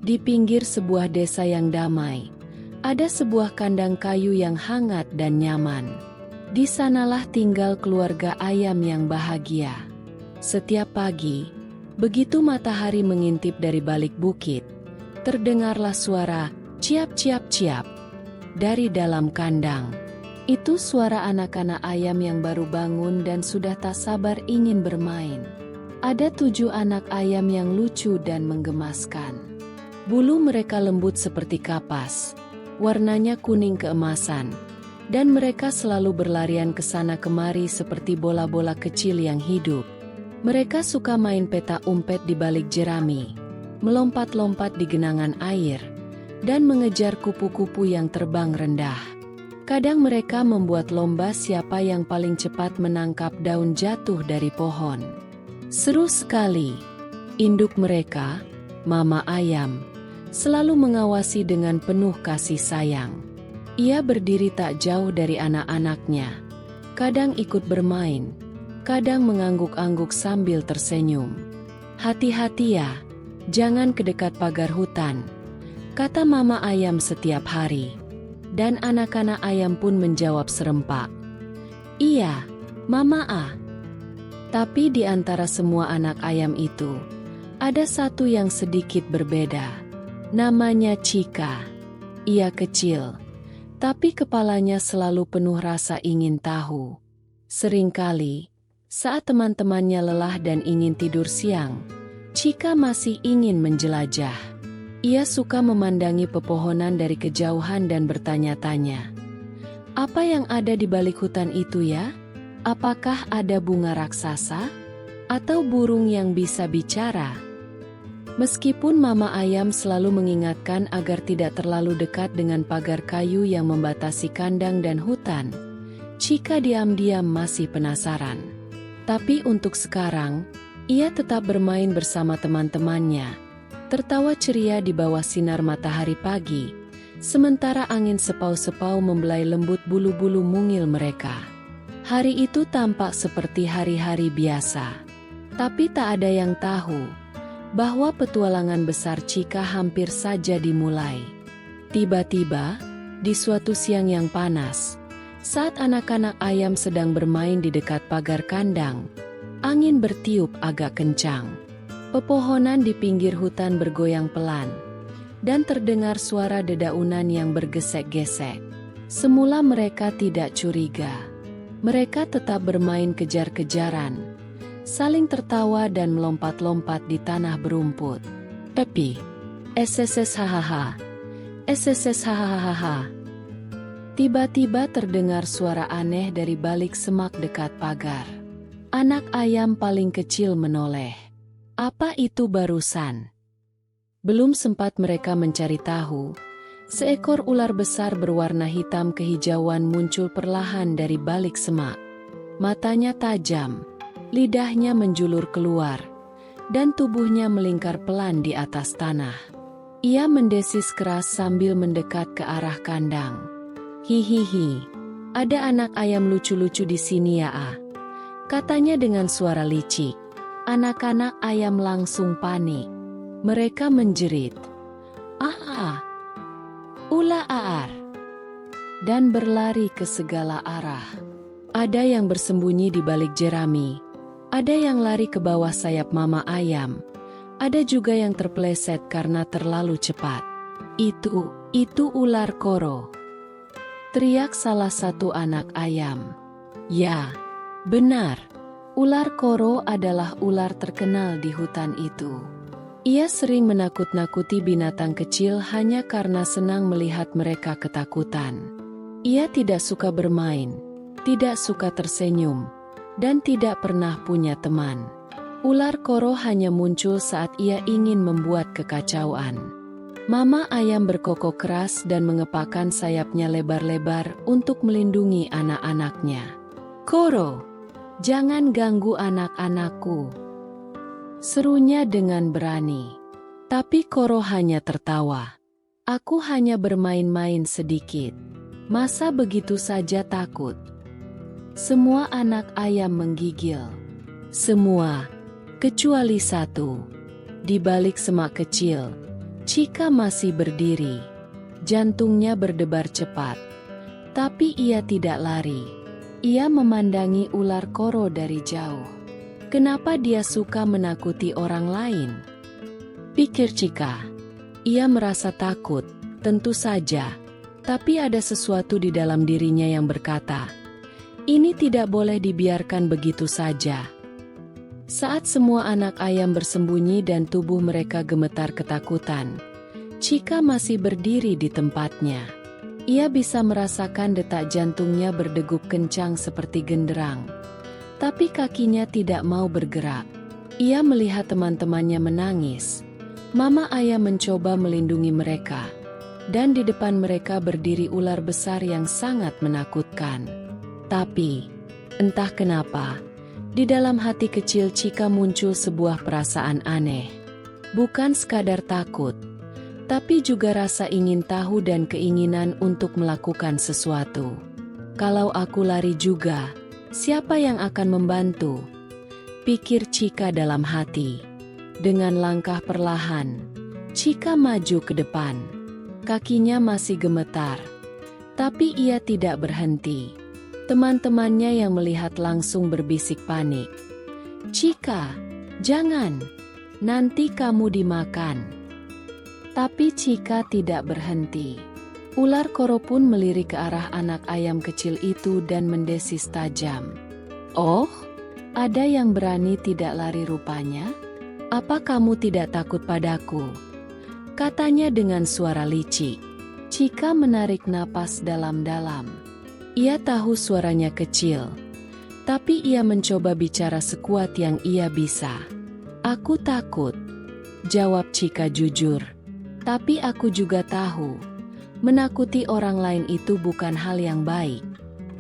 Di pinggir sebuah desa yang damai, ada sebuah kandang kayu yang hangat dan nyaman. Di sanalah tinggal keluarga ayam yang bahagia. Setiap pagi, begitu matahari mengintip dari balik bukit, terdengarlah suara ciap ciap ciap dari dalam kandang. Itu suara anak-anak ayam yang baru bangun dan sudah tak sabar ingin bermain. Ada 7 anak ayam yang lucu dan menggemaskan. Bulu mereka lembut seperti kapas, warnanya kuning keemasan, dan mereka selalu berlarian ke sana kemari seperti bola-bola kecil yang hidup. Mereka suka main peta umpet di balik jerami, melompat-lompat di genangan air, dan mengejar kupu-kupu yang terbang rendah. Kadang mereka membuat lomba siapa yang paling cepat menangkap daun jatuh dari pohon. Seru sekali. Induk mereka, Mama Ayam, selalu mengawasi dengan penuh kasih sayang. Ia berdiri tak jauh dari anak-anaknya, kadang ikut bermain, kadang mengangguk-angguk sambil tersenyum. "Hati-hati ya, jangan kedekat pagar hutan," kata Mama Ayam setiap hari. Dan anak-anak ayam pun menjawab serempak, "Iya, Mama A." Tapi di antara semua anak ayam itu, ada satu yang sedikit berbeda. Namanya Cika. Ia kecil, tapi kepalanya selalu penuh rasa ingin tahu. Seringkali, saat teman-temannya lelah dan ingin tidur siang, Cika masih ingin menjelajah. Ia suka memandangi pepohonan dari kejauhan dan bertanya-tanya, "Apa yang ada di balik hutan itu ya? Apakah ada bunga raksasa? Atau burung yang bisa bicara?" Meskipun Mama Ayam selalu mengingatkan agar tidak terlalu dekat dengan pagar kayu yang membatasi kandang dan hutan, Cika diam-diam masih penasaran. Tapi untuk sekarang, ia tetap bermain bersama teman-temannya, tertawa ceria di bawah sinar matahari pagi, sementara angin sepau-sepau membelai lembut bulu-bulu mungil mereka. Hari itu tampak seperti hari-hari biasa, tapi tak ada yang tahu bahwa petualangan besar Cika hampir saja dimulai. Tiba-tiba, di suatu siang yang panas, saat anak-anak ayam sedang bermain di dekat pagar kandang, angin bertiup agak kencang. Pepohonan di pinggir hutan bergoyang pelan, dan terdengar suara dedaunan yang bergesek-gesek. Semula mereka tidak curiga. Mereka tetap bermain kejar-kejaran, saling tertawa dan melompat-lompat di tanah berumput. Tapi, SSS hahaha, SSS hahaha. Tiba-tiba terdengar suara aneh dari balik semak dekat pagar. Anak ayam paling kecil menoleh. Apa itu barusan? Belum sempat mereka mencari tahu, seekor ular besar berwarna hitam kehijauan muncul perlahan dari balik semak. Matanya tajam, lidahnya menjulur keluar, dan tubuhnya melingkar pelan di atas tanah. Ia mendesis keras sambil mendekat ke arah kandang. "Hihihi, ada anak ayam lucu-lucu di sini ya ah," katanya dengan suara licik. Anak-anak ayam langsung panik. Mereka menjerit, "Ah, ulah aar," dan berlari ke segala arah. Ada yang bersembunyi di balik jerami, ada yang lari ke bawah sayap Mama Ayam, ada juga yang terpeleset karena terlalu cepat. Itu ular koro," teriak salah satu anak ayam. Ya, benar. Ular koro adalah ular terkenal di hutan itu. Ia sering menakut-nakuti binatang kecil hanya karena senang melihat mereka ketakutan. Ia tidak suka bermain, tidak suka tersenyum, dan tidak pernah punya teman. Ular koro hanya muncul saat ia ingin membuat kekacauan. Mama Ayam berkokok keras dan mengepakkan sayapnya lebar-lebar untuk melindungi anak-anaknya. "Koro, jangan ganggu anak-anakku," serunya dengan berani. Tapi Koro hanya tertawa. "Aku hanya bermain-main sedikit. Masa begitu saja takut?" Semua anak ayam menggigil. Semua, kecuali satu. Di balik semak kecil, Chika masih berdiri. Jantungnya berdebar cepat. Tapi ia tidak lari. Ia memandangi ular koro dari jauh. Kenapa dia suka menakuti orang lain? Pikir Chika. Ia merasa takut, tentu saja. Tapi ada sesuatu di dalam dirinya yang berkata, ini tidak boleh dibiarkan begitu saja. Saat semua anak ayam bersembunyi dan tubuh mereka gemetar ketakutan, Chika masih berdiri di tempatnya. Ia bisa merasakan detak jantungnya berdegup kencang seperti genderang. Tapi kakinya tidak mau bergerak. Ia melihat teman-temannya menangis. Mama ayam mencoba melindungi mereka. Dan di depan mereka berdiri ular besar yang sangat menakutkan. Tapi, entah kenapa, di dalam hati kecil Chika muncul sebuah perasaan aneh. Bukan sekadar takut, tapi juga rasa ingin tahu dan keinginan untuk melakukan sesuatu. Kalau aku lari juga, siapa yang akan membantu? Pikir Chika dalam hati. Dengan langkah perlahan, Chika maju ke depan. Kakinya masih gemetar, tapi ia tidak berhenti. Teman-temannya yang melihat langsung berbisik panik. Chika, jangan, nanti kamu dimakan. Tapi Chika tidak berhenti. Ular koro pun melirik ke arah anak ayam kecil itu dan mendesis tajam. Oh, ada yang berani tidak lari rupanya? Apa kamu tidak takut padaku? Katanya dengan suara licik. Chika menarik napas dalam-dalam. Ia tahu suaranya kecil, tapi ia mencoba bicara sekuat yang ia bisa. Aku takut, jawab Chika jujur. Tapi aku juga tahu, menakuti orang lain itu bukan hal yang baik.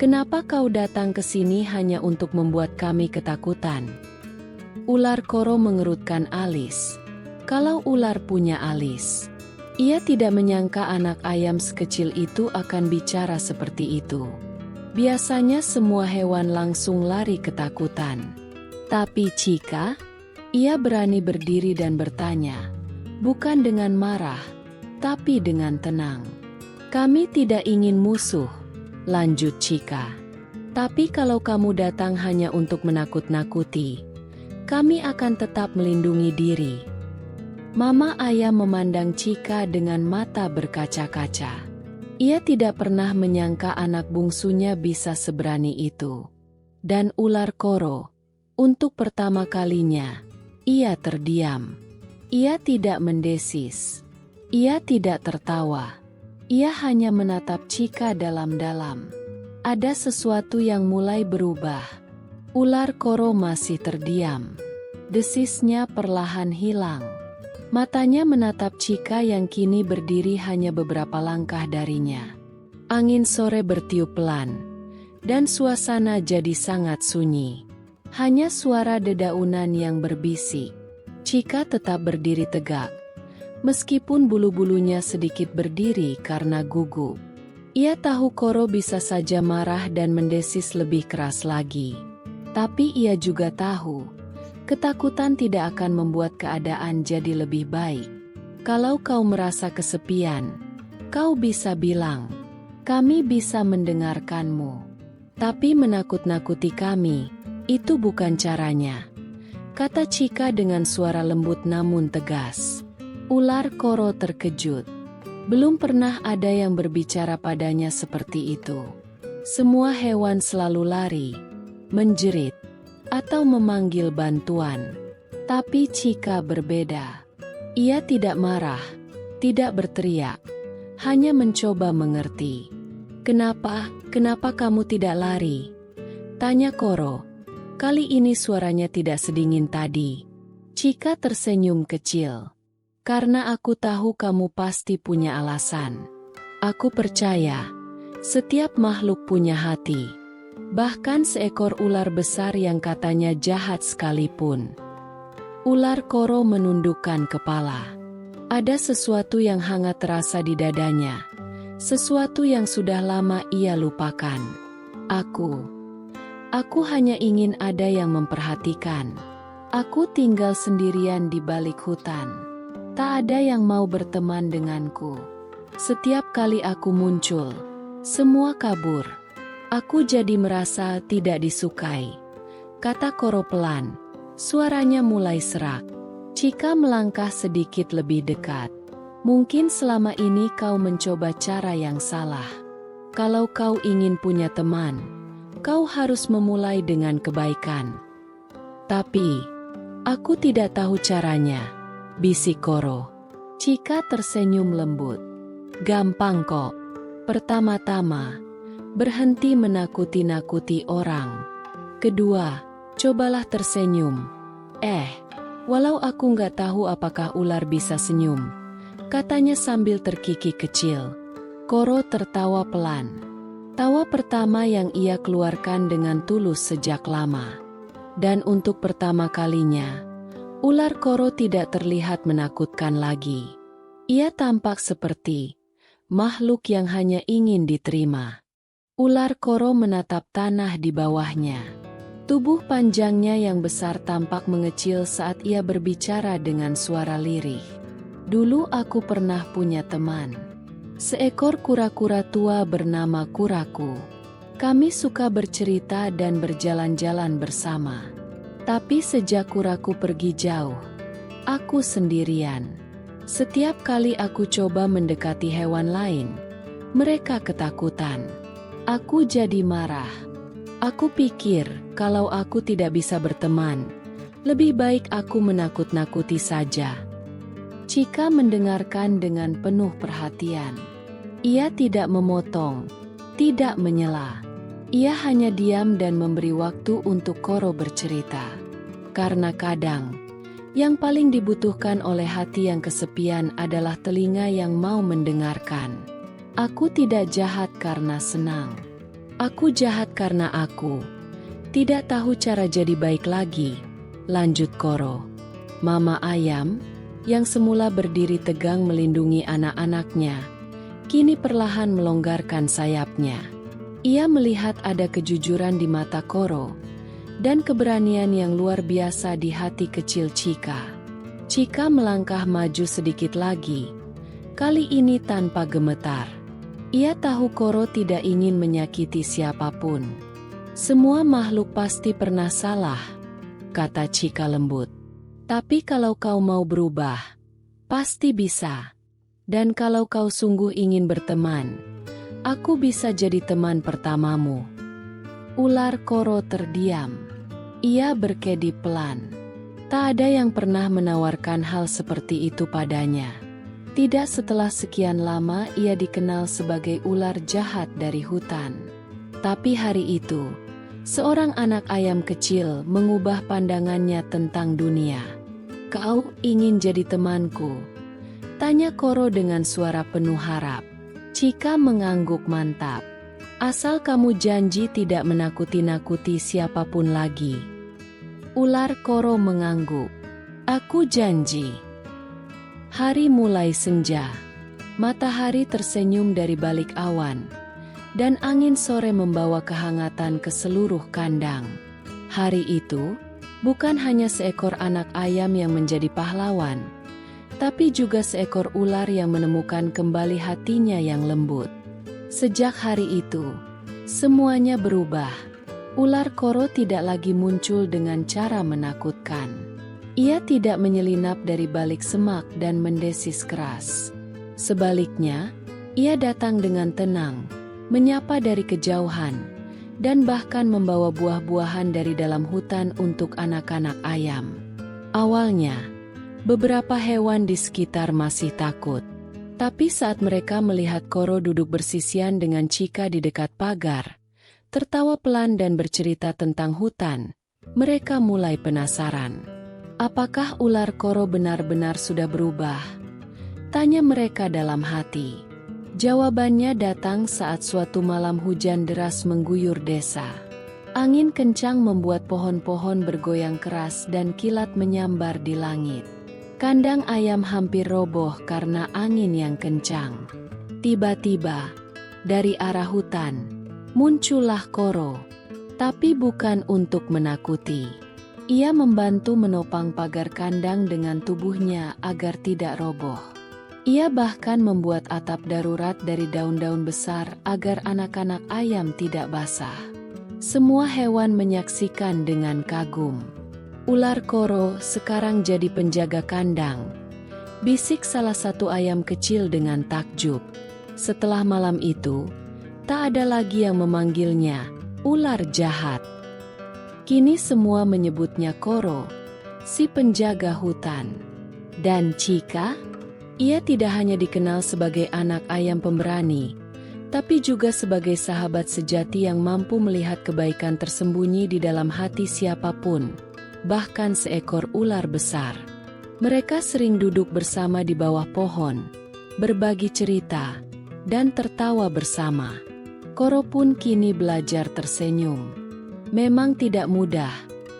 Kenapa kau datang ke sini hanya untuk membuat kami ketakutan? Ular koro mengerutkan alis. Kalau ular punya alis, ia tidak menyangka anak ayam sekecil itu akan bicara seperti itu. Biasanya semua hewan langsung lari ketakutan. Tapi Chika, ia berani berdiri dan bertanya. Bukan dengan marah, tapi dengan tenang. Kami tidak ingin musuh, lanjut Chika. Tapi kalau kamu datang hanya untuk menakut-nakuti, kami akan tetap melindungi diri. Mama ayam memandang Chika dengan mata berkaca-kaca. Ia tidak pernah menyangka anak bungsunya bisa seberani itu. Dan ular koro, untuk pertama kalinya, ia terdiam. Ia tidak mendesis. Ia tidak tertawa. Ia hanya menatap Chika dalam-dalam. Ada sesuatu yang mulai berubah. Ular koro masih terdiam. Desisnya perlahan hilang. Matanya menatap Chika yang kini berdiri hanya beberapa langkah darinya. Angin sore bertiup pelan, dan suasana jadi sangat sunyi. Hanya suara dedaunan yang berbisik. Chika tetap berdiri tegak, meskipun bulu-bulunya sedikit berdiri karena gugup. Ia tahu koro bisa saja marah dan mendesis lebih keras lagi. Tapi ia juga tahu, ketakutan tidak akan membuat keadaan jadi lebih baik. Kalau kau merasa kesepian, kau bisa bilang, kami bisa mendengarkanmu. Tapi menakut-nakuti kami, itu bukan caranya. Kata Chika dengan suara lembut namun tegas. Ular koro terkejut. Belum pernah ada yang berbicara padanya seperti itu. Semua hewan selalu lari, menjerit, atau memanggil bantuan. Tapi Chika berbeda. Ia tidak marah, tidak berteriak, hanya mencoba mengerti. Kenapa kamu tidak lari? Tanya koro. Kali ini suaranya tidak sedingin tadi. Chika tersenyum kecil. Karena aku tahu kamu pasti punya alasan. Aku percaya, setiap makhluk punya hati. Bahkan seekor ular besar yang katanya jahat sekalipun. Ular koro menundukkan kepala. Ada sesuatu yang hangat terasa di dadanya. Sesuatu yang sudah lama ia lupakan. Aku hanya ingin ada yang memperhatikan. Aku tinggal sendirian di balik hutan. Tak ada yang mau berteman denganku. Setiap kali aku muncul, semua kabur. Aku jadi merasa tidak disukai, kata Koro pelan. Suaranya mulai serak. Chika melangkah sedikit lebih dekat. Mungkin selama ini kau mencoba cara yang salah. Kalau kau ingin punya teman, kau harus memulai dengan kebaikan. Tapi, aku tidak tahu caranya, bisik Koro. Chika tersenyum lembut. Gampang kok. Pertama-tama, berhenti menakuti-nakuti orang. Kedua, cobalah tersenyum. Walau aku nggak tahu apakah ular bisa senyum, katanya sambil terkikik kecil. Koro tertawa pelan. Tawa pertama yang ia keluarkan dengan tulus sejak lama. Dan untuk pertama kalinya, ular Koro tidak terlihat menakutkan lagi. Ia tampak seperti makhluk yang hanya ingin diterima. Ular Koro menatap tanah di bawahnya. Tubuh panjangnya yang besar tampak mengecil saat ia berbicara dengan suara lirih. Dulu aku pernah punya teman. Seekor kura-kura tua bernama Kuraku. Kami suka bercerita dan berjalan-jalan bersama. Tapi sejak Kuraku pergi jauh, aku sendirian. Setiap kali aku coba mendekati hewan lain, mereka ketakutan. Aku jadi marah. Aku pikir, kalau aku tidak bisa berteman, lebih baik aku menakut-nakuti saja. Chika mendengarkan dengan penuh perhatian. Ia tidak memotong, tidak menyela. Ia hanya diam dan memberi waktu untuk Koro bercerita. Karena kadang, yang paling dibutuhkan oleh hati yang kesepian adalah telinga yang mau mendengarkan. Aku tidak jahat karena senang. Aku jahat karena aku tidak tahu cara jadi baik lagi, lanjut Koro. Mama ayam, yang semula berdiri tegang melindungi anak-anaknya, kini perlahan melonggarkan sayapnya. Ia melihat ada kejujuran di mata Koro dan keberanian yang luar biasa di hati kecil Chika. Chika melangkah maju sedikit lagi, kali ini tanpa gemetar. Ia tahu Koro tidak ingin menyakiti siapapun. Semua makhluk pasti pernah salah, kata Chika lembut. Tapi kalau kau mau berubah, pasti bisa. Dan kalau kau sungguh ingin berteman, aku bisa jadi teman pertamamu. Ular Koro terdiam. Ia berkedip pelan. Tak ada yang pernah menawarkan hal seperti itu padanya. Tidak setelah sekian lama ia dikenal sebagai ular jahat dari hutan. Tapi hari itu, seorang anak ayam kecil mengubah pandangannya tentang dunia. Kau ingin jadi temanku? Tanya Koro dengan suara penuh harap. Chika mengangguk mantap. Asal kamu janji tidak menakuti-nakuti siapapun lagi. Ular Koro mengangguk. Aku janji. Hari mulai senja. Matahari tersenyum dari balik awan. Dan angin sore membawa kehangatan ke seluruh kandang. Hari itu, bukan hanya seekor anak ayam yang menjadi pahlawan, tapi juga seekor ular yang menemukan kembali hatinya yang lembut. Sejak hari itu, semuanya berubah. Ular Koro tidak lagi muncul dengan cara menakutkan. Ia tidak menyelinap dari balik semak dan mendesis keras. Sebaliknya, ia datang dengan tenang, menyapa dari kejauhan, dan bahkan membawa buah-buahan dari dalam hutan untuk anak-anak ayam. Awalnya, beberapa hewan di sekitar masih takut. Tapi saat mereka melihat Koro duduk bersisian dengan Chika di dekat pagar, tertawa pelan dan bercerita tentang hutan, mereka mulai penasaran. Apakah ular Koro benar-benar sudah berubah? Tanya mereka dalam hati. Jawabannya datang saat suatu malam hujan deras mengguyur desa. Angin kencang membuat pohon-pohon bergoyang keras dan kilat menyambar di langit. Kandang ayam hampir roboh karena angin yang kencang. Tiba-tiba, dari arah hutan, muncullah Koro. Tapi bukan untuk menakuti. Ia membantu menopang pagar kandang dengan tubuhnya agar tidak roboh. Ia bahkan membuat atap darurat dari daun-daun besar agar anak-anak ayam tidak basah. Semua hewan menyaksikan dengan kagum. Ular koro sekarang jadi penjaga kandang, bisik salah satu ayam kecil dengan takjub. Setelah malam itu, tak ada lagi yang memanggilnya ular jahat. Kini semua menyebutnya Koro, si penjaga hutan. Dan Chika, ia tidak hanya dikenal sebagai anak ayam pemberani, tapi juga sebagai sahabat sejati yang mampu melihat kebaikan tersembunyi di dalam hati siapapun, bahkan seekor ular besar. Mereka sering duduk bersama di bawah pohon, berbagi cerita, dan tertawa bersama. Koro pun kini belajar tersenyum. Memang tidak mudah.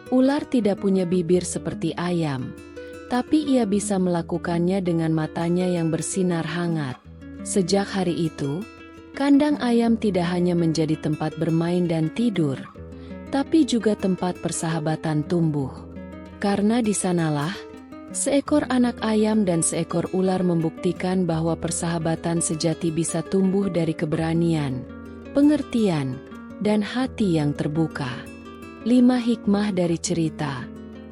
Ular tidak punya bibir seperti ayam, tapi ia bisa melakukannya dengan matanya yang bersinar hangat. Sejak hari itu, kandang ayam tidak hanya menjadi tempat bermain dan tidur, tapi juga tempat persahabatan tumbuh. Karena di sanalah, seekor anak ayam dan seekor ular membuktikan bahwa persahabatan sejati bisa tumbuh dari keberanian, pengertian, dan hati yang terbuka. 5 hikmah dari cerita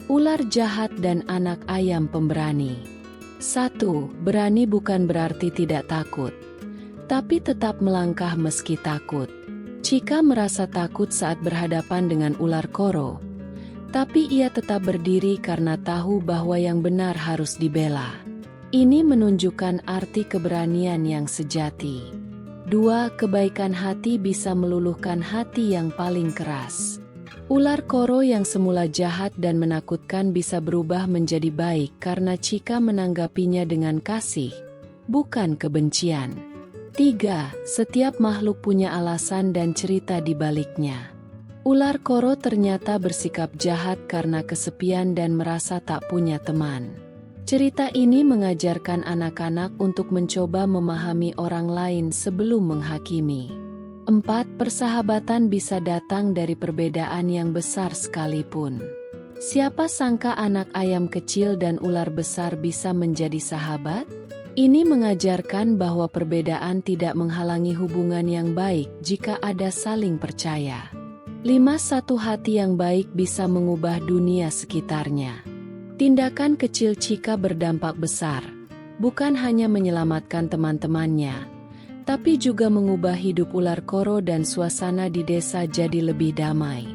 Ular Jahat dan Anak Ayam Pemberani. 1. Berani bukan berarti tidak takut, tapi tetap melangkah meski takut. Chika merasa takut saat berhadapan dengan ular koro, tapi ia tetap berdiri karena tahu bahwa yang benar harus dibela. Ini menunjukkan arti keberanian yang sejati. 2. Kebaikan hati bisa meluluhkan hati yang paling keras. Ular koro yang semula jahat dan menakutkan bisa berubah menjadi baik karena Chika menanggapinya dengan kasih, bukan kebencian. 3. Setiap makhluk punya alasan dan cerita di baliknya. Ular koro ternyata bersikap jahat karena kesepian dan merasa tak punya teman. Cerita ini mengajarkan anak-anak untuk mencoba memahami orang lain sebelum menghakimi. 4. Persahabatan bisa datang dari perbedaan yang besar sekalipun. Siapa sangka anak ayam kecil dan ular besar bisa menjadi sahabat? Ini mengajarkan bahwa perbedaan tidak menghalangi hubungan yang baik jika ada saling percaya. 5. Satu hati yang baik bisa mengubah dunia sekitarnya. Tindakan kecil Chika berdampak besar, bukan hanya menyelamatkan teman-temannya, tapi juga mengubah hidup ular koro dan suasana di desa jadi lebih damai.